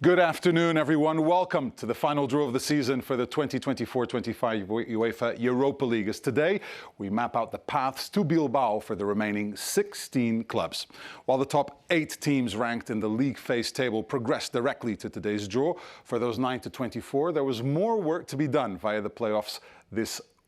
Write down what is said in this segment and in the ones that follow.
Good afternoon, everyone. Welcome to the final draw of the season for the 2024-25 UEFA Europa League. As today, we map out the paths to Bilbao for the remaining 16 clubs. While the top 8 teams ranked in the league phase table progressed directly to today's draw, for those 9 to 24, there was more work to be done via the playoffs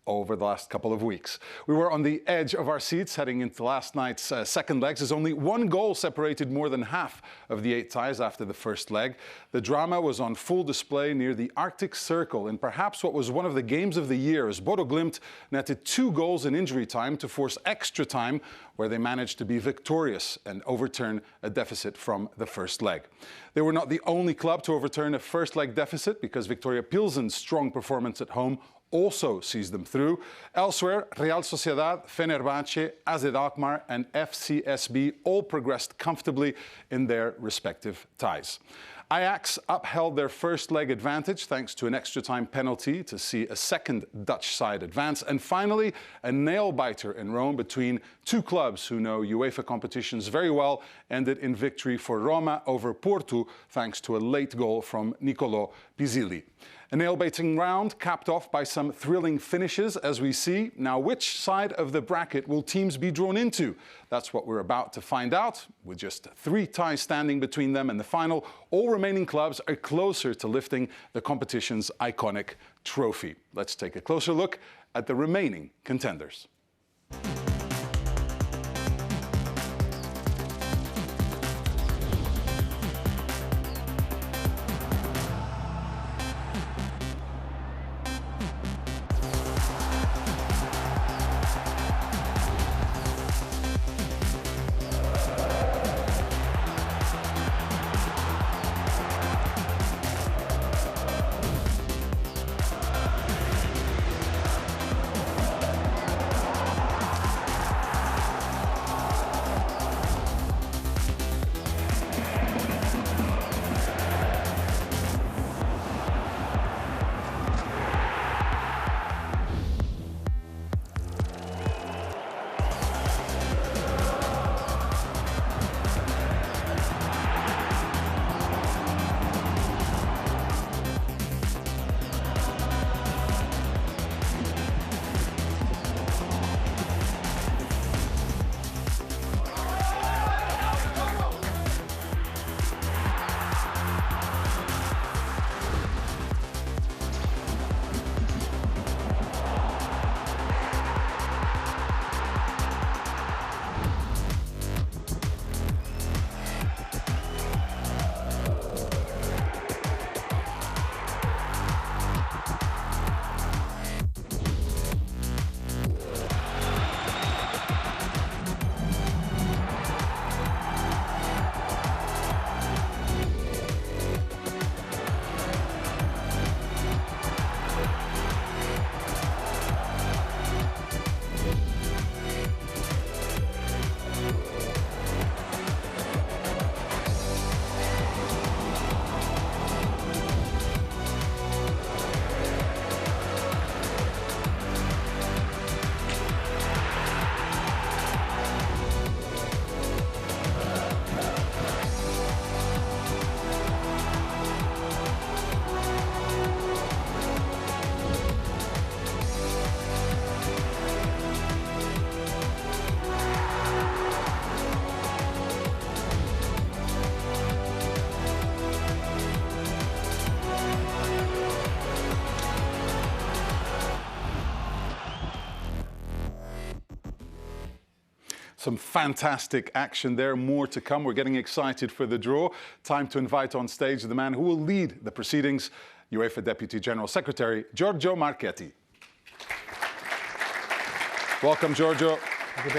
over the last couple of weeks. We were on the edge of our seats heading into last night's second legs, as only one goal separated more than half of the 8 ties after the first leg. The drama was on full display near the Arctic Circle in perhaps what was one of the games of the year, as Bodo Glimt netted 2 goals in injury time to force extra time, where they managed to be victorious and overturn a deficit from the first leg. They were not the only club to overturn a first leg deficit, because Victoria Pilsen's strong performance at home also sees them through. Elsewhere, Real Sociedad, Fenerbahce, AZ Alkmaar and FCSB all progressed comfortably in their respective ties. Ajax upheld their first leg advantage thanks to an extra time penalty to see a second Dutch side advance. And finally, a nail-biter in Rome between 2 clubs who know UEFA competitions very well ended in victory for Roma over Porto thanks to a late goal from Niccolò Pisilli. A nail-biting round capped off by some thrilling finishes, as we see. Now, which side of the bracket will teams be drawn into? That's what we're about to find out. With just 3 ties standing between them and the final, all remaining clubs are closer to lifting the competition's iconic trophy. Let's take a closer look at the remaining contenders. Some fantastic action there, more to come. We're getting excited for the draw. Time to invite on stage the man who will lead the proceedings, UEFA Deputy General Secretary Giorgio Marchetti. Welcome, Giorgio. Thank you,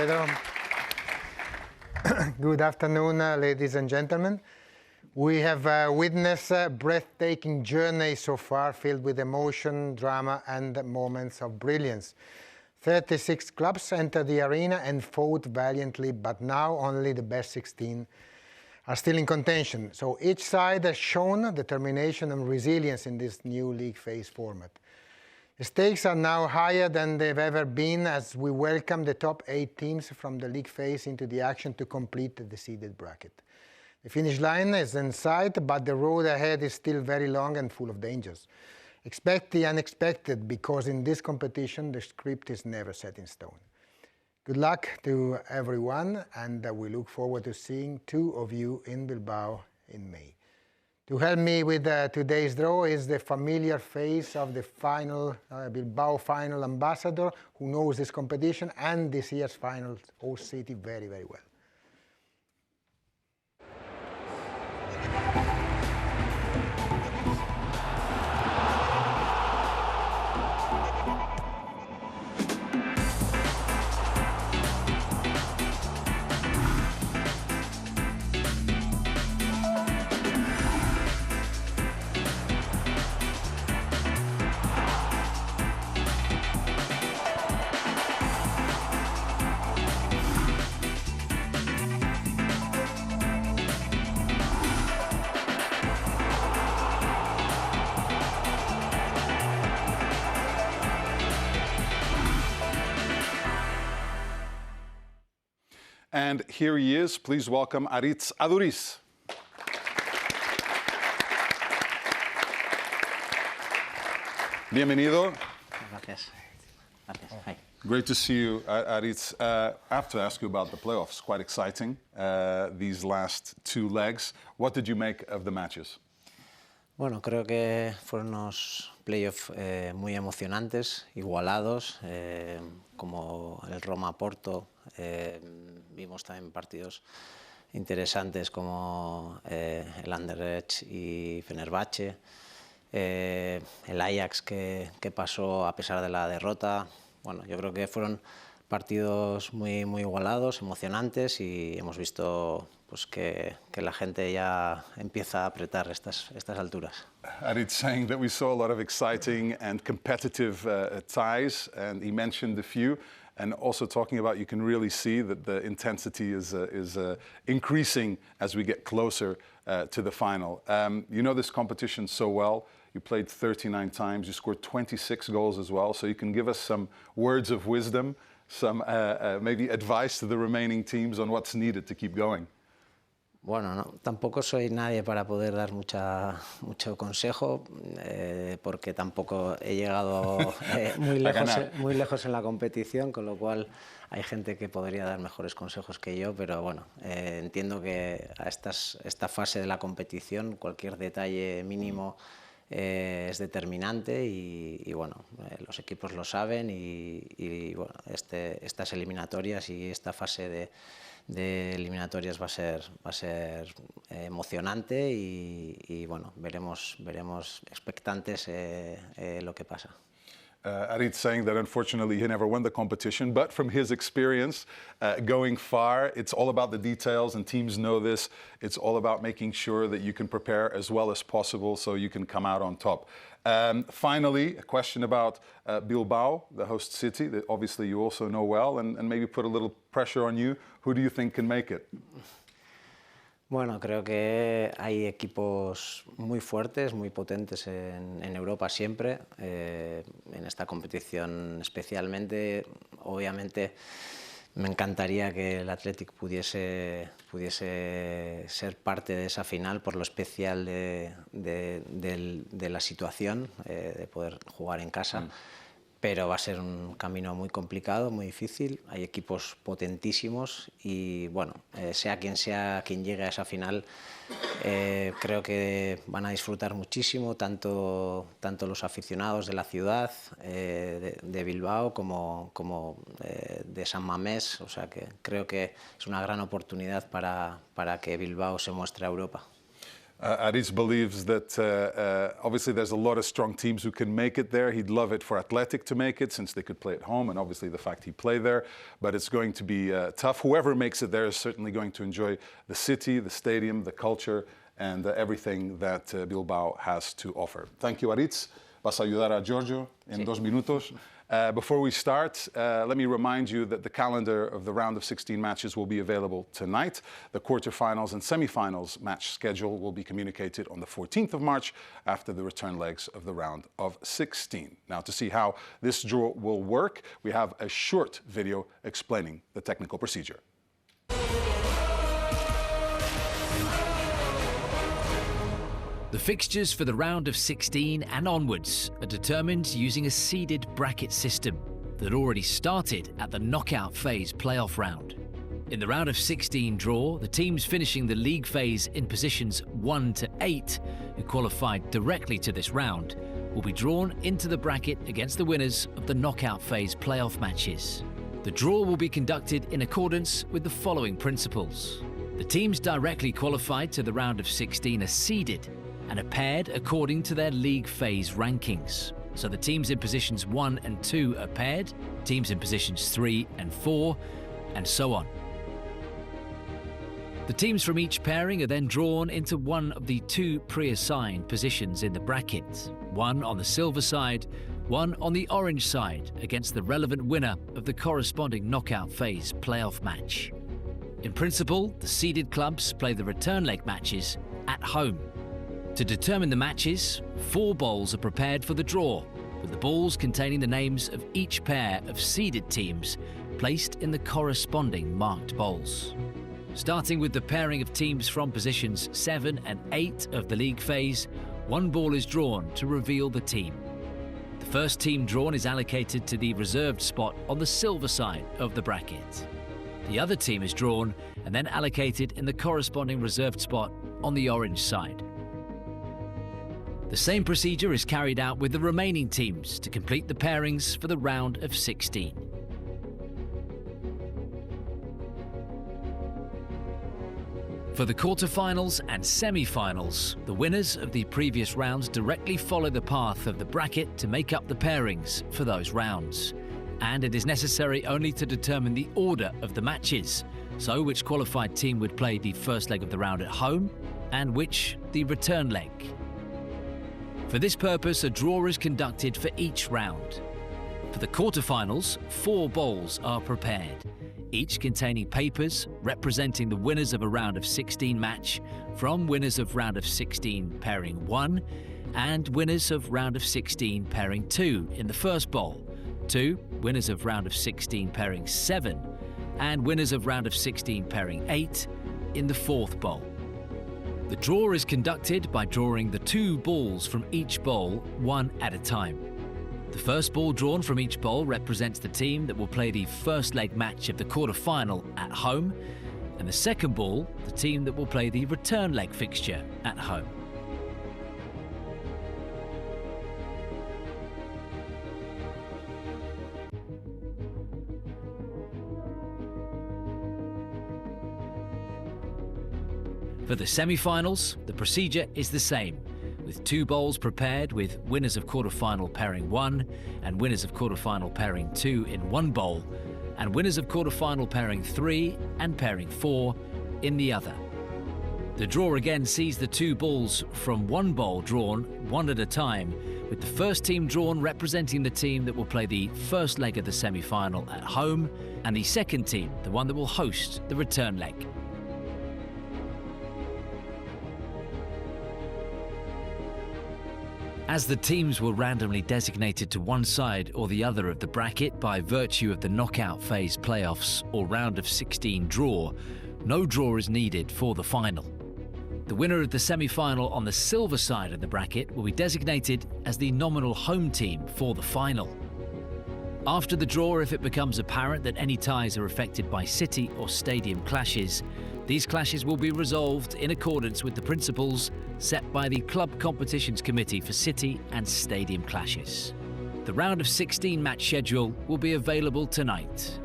Pedro. Good afternoon, ladies and gentlemen. We have witnessed a breathtaking journey so far, filled with emotion, drama and moments of brilliance. 36 clubs entered the arena and fought valiantly, but now only the best 16 are still in contention. So each side has shown determination and resilience in this new league phase format. The stakes are now higher than they've ever been, as we welcome the top 8 teams from the league phase into the action to complete the seeded bracket. The finish line is in sight, but the road ahead is still very long and full of dangers. Expect the unexpected, because in this competition the script is never set in stone. Good luck to everyone, and we look forward to seeing two of you in Bilbao in May. To help me with today's draw is the familiar face of the final Bilbao final ambassador, who knows this competition and this year's final host city very, very well. And here he is. Please welcome Aritz Aduriz. Bienvenido. Gracias. Gracias. Hi. Great to see you, Aritz. I have to ask you about the playoffs. Quite exciting, these last two legs. What did you make of the matches? Bueno, creo que fueron unos playoffs muy emocionantes, igualados, como el Roma-Porto. Vimos también partidos interesantes como el Anderlecht y Fenerbahce, el Ajax que pasó a pesar de la derrota. Bueno, yo creo que fueron partidos muy igualados, emocionantes, y hemos visto pues que la gente ya empieza a apretar estas alturas. Aritz saying that we saw a lot of exciting and competitive ties, and he mentioned a few. And also talking about, you can really see that the intensity is increasing as we get closer to the final. You know this competition so well. You played 39 times. You scored 26 goals as well. So you can give us some words of wisdom, some maybe advice to the remaining teams on what's needed to keep going. Bueno, no, tampoco soy nadie para poder dar mucho consejo, porque tampoco he llegado muy lejos en la competición, con lo cual hay gente que podría dar mejores consejos que yo, pero bueno, entiendo que a esta fase de la competición cualquier detalle mínimo es determinante, y bueno, los equipos lo saben, y bueno, estas eliminatorias y esta fase de eliminatorias va a ser emocionante, y bueno, veremos expectantes lo que pasa. Aritz saying that unfortunately he never won the competition, but from his experience going far, it's all about the details, and teams know this. It's all about making sure that you can prepare as well as possible so you can come out on top. Finally, a question about Bilbao, the host city, that obviously you also know well, and maybe put a little pressure on you. Who do you think can make it? Bueno, creo que hay equipos muy fuertes, muy potentes en Europa siempre, en esta competición especialmente. Obviamente me encantaría que el Athletic pudiese ser parte de esa final por lo especial de la situación, de poder jugar en casa. Pero va a ser un camino muy complicado, muy difícil. Hay equipos potentísimos y, bueno, sea quien llegue a esa final, creo que van a disfrutar muchísimo, tanto los aficionados de la ciudad, de Bilbao, como de San Mamés. O sea que creo que es una gran oportunidad para que Bilbao se muestre a Europa. Aritz believes that obviously there's a lot of strong teams who can make it there. He'd love it for Athletic to make it, since they could play at home, and obviously the fact he played there. But it's going to be tough. Whoever makes it there is certainly going to enjoy the city, the stadium, the culture, and everything that Bilbao has to offer. Thank you, Aritz. Vas a ayudar a Giorgio en 2 minutos. Before we start, let me remind you that the calendar of the round of 16 matches will be available tonight. The quarterfinals and semifinals match schedule will be communicated on the 14th of March after the return legs of the round of 16. Now, to see how this draw will work, we have a short video explaining the technical procedure. The fixtures for the round of 16 and onwards are determined using a seeded bracket system that already started at the knockout phase playoff round. In the round of 16 draw, the teams finishing the league phase in positions 1 to 8, who qualified directly to this round, will be drawn into the bracket against the winners of the knockout phase playoff matches. The draw will be conducted in accordance with the following principles. The teams directly qualified to the round of 16 are seeded and are paired according to their league phase rankings. So the teams in positions 1 and 2 are paired, teams in positions 3 and 4, and so on. The teams from each pairing are then drawn into one of the 2 pre-assigned positions in the bracket, one on the silver side, one on the orange side, against the relevant winner of the corresponding knockout phase playoff match. In principle, the seeded clubs play the return leg matches at home. To determine the matches, 4 bowls are prepared for the draw, with the balls containing the names of each pair of seeded teams placed in the corresponding marked bowls. Starting with the pairing of teams from positions 7 and 8 of the league phase, 1 ball is drawn to reveal the team. The first team drawn is allocated to the reserved spot on the silver side of the bracket. The other team is drawn and then allocated in the corresponding reserved spot on the orange side. The same procedure is carried out with the remaining teams to complete the pairings for the round of 16. For the quarter-finals and semi-finals, the winners of the previous rounds directly follow the path of the bracket to make up the pairings for those rounds. And it is necessary only to determine the order of the matches, so which qualified team would play the first leg of the round at home and which the return leg. For this purpose, a draw is conducted for each round. For the quarter-finals, 4 bowls are prepared, each containing papers representing the winners of a round of 16 match from winners of round of 16 pairing 1 and winners of round of 16 pairing 2 in the first bowl, 2 winners of round of 16 pairing 7 and winners of round of 16 pairing 8 in the fourth bowl. The draw is conducted by drawing the 2 balls from each bowl one at a time. The first ball drawn from each bowl represents the team that will play the first leg match of the quarter-final at home, and the second ball, the team that will play the return leg fixture at home. For the semi-finals, the procedure is the same, with 2 bowls prepared with winners of quarter-final pairing 1 and winners of quarter-final pairing 2 in one bowl, and winners of quarter-final pairing 3 and pairing 4 in the other. The draw again sees the 2 balls from one bowl drawn one at a time, with the first team drawn representing the team that will play the first leg of the semi-final at home, and the second team, the one that will host the return leg. As the teams were randomly designated to one side or the other of the bracket by virtue of the knockout phase playoffs or round of 16 draw, no draw is needed for the final. The winner of the semi-final on the silver side of the bracket will be designated as the nominal home team for the final. After the draw, if it becomes apparent that any ties are affected by city or stadium clashes, these clashes will be resolved in accordance with the principles set by the Club Competitions Committee for City and Stadium Clashes. The round of 16 match schedule will be available tonight.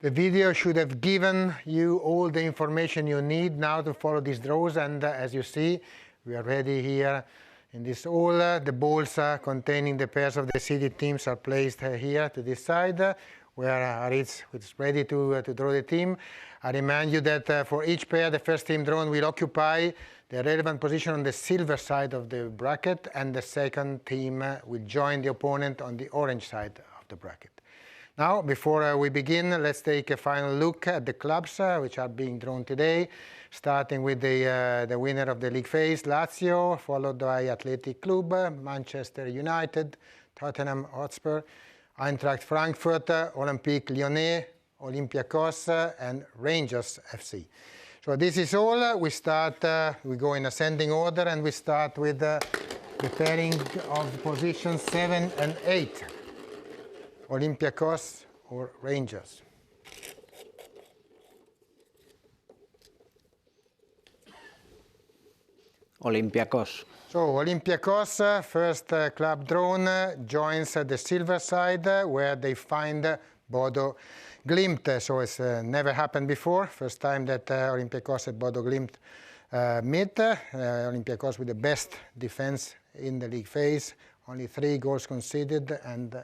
The video should have given you all the information you need now to follow these draws, and as you see, we are ready here in this hall. The balls containing the pairs of the seeded teams are placed here to this side, where Aritz is ready to draw the team. I remind you that for each pair, the first team drawn will occupy the relevant position on the silver side of the bracket, and the second team will join the opponent on the orange side of the bracket. Now, before we begin, let's take a final look at the clubs which are being drawn today, starting with the winner of the league phase, Lazio, followed by Athletic Club, Manchester United, Tottenham Hotspur, Eintracht Frankfurt, Olympique Lyonnais, Olympiacos, and Rangers FC. So this is all. We start, we go in ascending order, and we start with the pairing of positions 7 and 8. Olympiacos or Rangers. Olympiacos. So Olympiacos, first club drawn, joins the silver side, where they find Bodo Glimt. So it's never happened before. First time that Olympiacos and Bodo Glimt meet. Olympiacos with the best defense in the league phase. Only 3 goals conceded and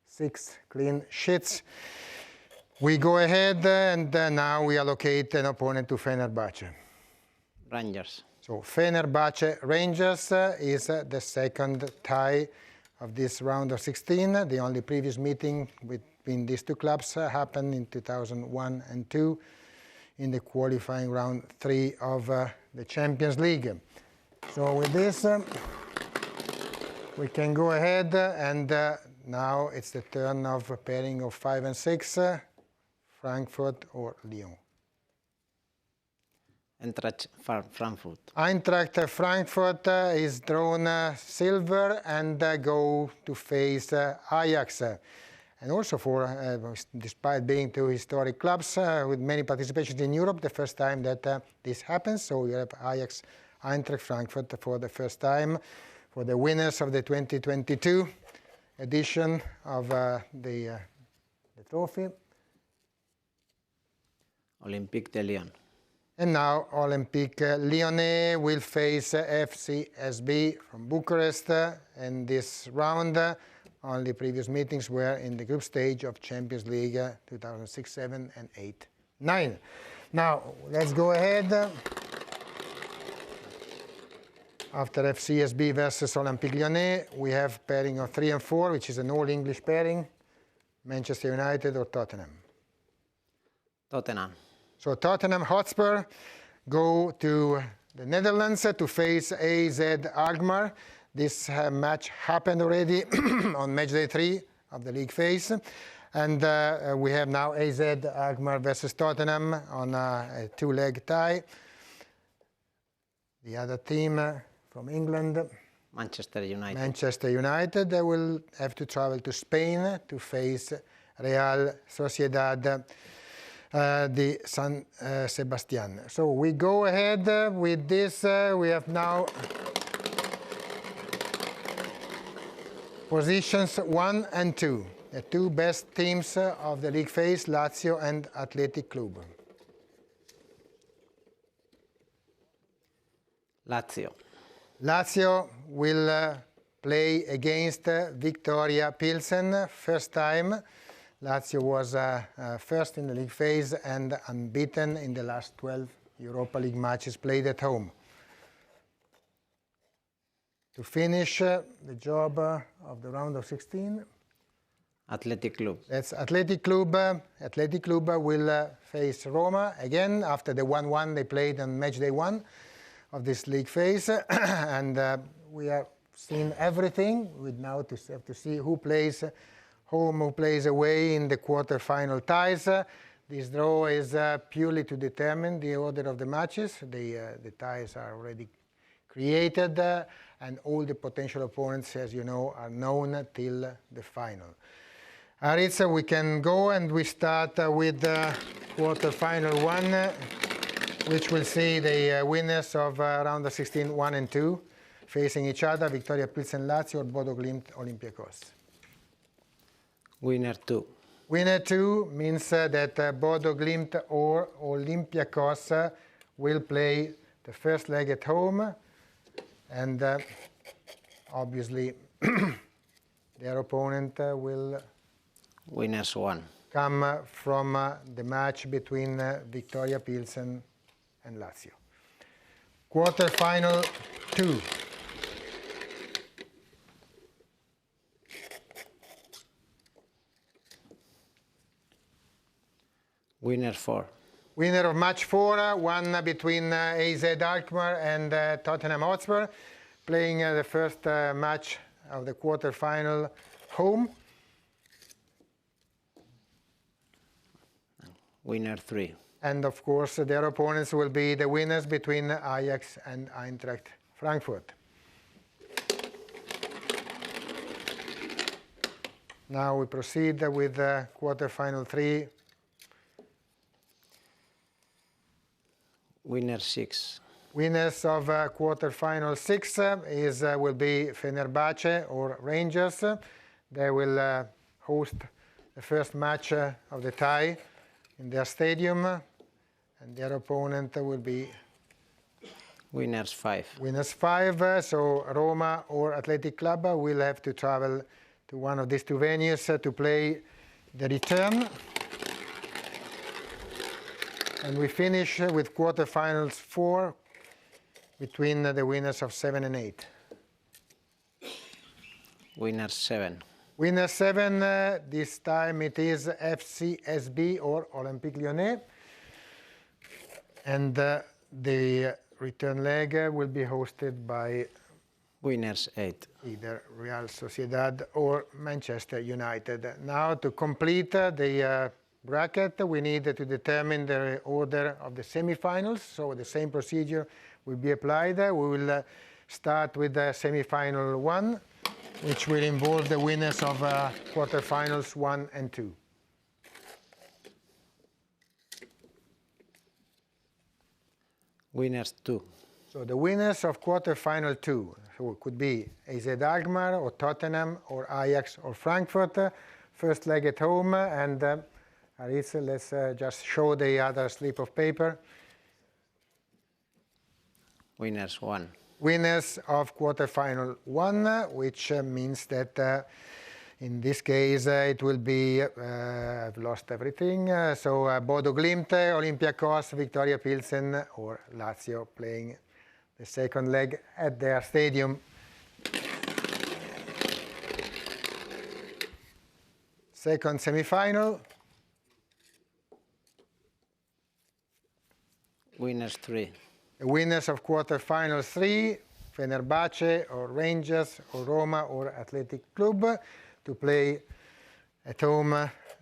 6 clean sheets. We go ahead and now we allocate an opponent to Fenerbahce. Rangers. So Fenerbahce Rangers is the second tie of this round of 16. The only previous meeting between these two clubs happened in 2001 and 2 in the qualifying round 3 of the Champions League. So with this, we can go ahead and now it's the turn of a pairing of 5 and 6, Frankfurt or Lyon. Eintracht Frankfurt. Eintracht Frankfurt is drawn silver and go to face Ajax. And also for, despite being two historic clubs with many participations in Europe, the first time that this happens. So we have Ajax, Eintracht Frankfurt for the first time, for the winners of the 2022 edition of the trophy. Olympique de Lyon. And now Olympique Lyonnais will face FCSB from Bucharest in this round. Only previous meetings were in the group stage of Champions League 2006, 7 and 8, 9. Now let's go ahead. After FCSB versus Olympique Lyonnais, we have pairing of 3 and 4, which is an all-English pairing, Manchester United or Tottenham. Tottenham. So Tottenham Hotspur go to the Netherlands to face AZ Alkmaar. This match happened already on match day 3 of the league phase. And we have now AZ Alkmaar versus Tottenham on a 2-leg tie. The other team from England, Manchester United. Manchester United, they will have to travel to Spain to face Real Sociedad de San Sebastian. So we go ahead with this. We have now positions 1 and 2, the 2 best teams of the league phase, Lazio and Athletic Club. Lazio. Lazio will play against Victoria Pilsen. First time. Lazio was first in the league phase and unbeaten in the last 12 Europa League matches played at home. To finish the job of the round of 16, Athletic Club. that's Athletic Club. Athletic Club will face Roma again after the 1-1 they played on match day 1 of this league phase. And we have seen everything. We now have to see who plays home, who plays away in the quarter-final ties. This draw is purely to determine the order of the matches. The ties are already created, and all the potential opponents, as you know, are known till the final. Aritz, we can go, and we start with quarter-final 1, which will see the winners of round of 16, 1 and 2, facing each other, Victoria Pilsen Lazio or Bodo Glimt Olympiacos. Winner 2. Winner 2 means that Bodo Glimt or Olympiacos will play the first leg at home, and obviously their opponent will Winners 1. come from the match between Victoria Pilsen and Lazio. Quarter-final 2. Winner 4. Winner of match 4, one between AZ Alkmaar and Tottenham Hotspur, playing the first match of the quarter-final home. Winner 3. And of course, their opponents will be the winners between Ajax and Eintracht Frankfurt. Now we proceed with quarterfinal 3. Winner 6. Winners of quarterfinal 6 will be Fenerbahce or Rangers. They will host the first match of the tie in their stadium, and their opponent will be Winners 5. Winners 5. So Roma or Athletic Club will have to travel to one of these two venues to play the return. And we finish with quarterfinals 4 between the winners of 7 and 8. Winner 7. Winner 7, this time it is FCSB or Olympique Lyonnais. And the return leg will be hosted by Winners 8. either Real Sociedad or Manchester United. Now to complete the bracket, we need to determine the order of the semi-finals. So the same procedure will be applied. We will start with the semi-final 1, which will involve the winners of quarterfinals 1 and 2. Winners 2. So the winners of quarterfinal 2, so it could be AZ Alkmaar or Tottenham or Ajax or Frankfurt. First leg at home, and Aritz, let's just show the other slip of paper. Winners 1. Winners of quarterfinal 1, which means that in this case it will be, I've lost everything, so Bodo Glimt, Olympiacos, Victoria Pilsen or Lazio playing the second leg at their stadium. Second semi-final. Winners 3. The winners of quarterfinal 3, Fenerbahce or Rangers or Roma or Athletic Club, to play at home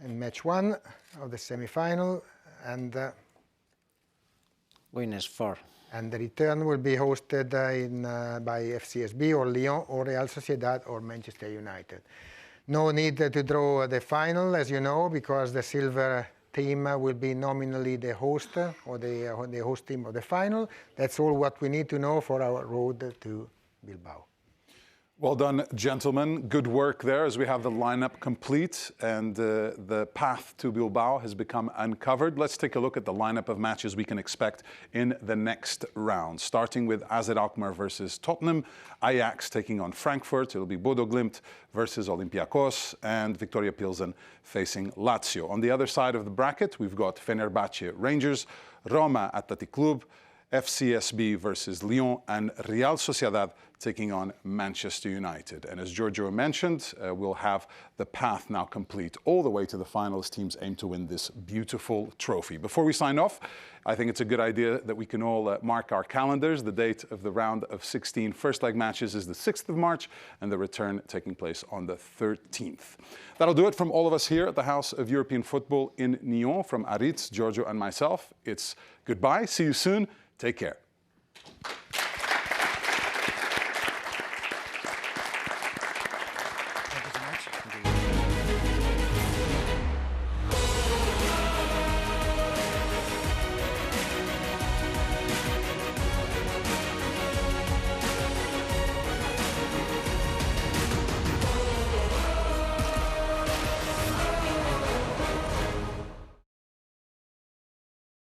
in match 1 of the semi-final, and Winners 4. and the return will be hosted by FCSB or Lyon or Real Sociedad or Manchester United. No need to draw the final, as you know, because the silver team will be nominally the host or the host team of the final. That's all what we need to know for our road to Bilbao. Well done, gentlemen. Good work there as we have the lineup complete and the path to Bilbao has become uncovered. Let's take a look at the lineup of matches we can expect in the next round. Starting with AZ Alkmaar versus Tottenham, Ajax taking on Frankfurt. It'll be Bodo Glimt versus Olympiacos, and Victoria Pilsen facing Lazio. On the other side of the bracket, we've got Fenerbahce Rangers, Roma Athletic Club, FCSB versus Lyon, and Real Sociedad taking on Manchester United. And as Giorgio mentioned, we'll have the path now complete all the way to the finals. Teams aim to win this beautiful trophy. Before we sign off, I think it's a good idea that we can all mark our calendars. The date of the round of 16 first leg matches is the 6th of March, and the return taking place on the 13th. That'll do it from all of us here at the House of European Football in Nyon. From Aritz, Giorgio, and myself, it's goodbye. See you soon. Take care.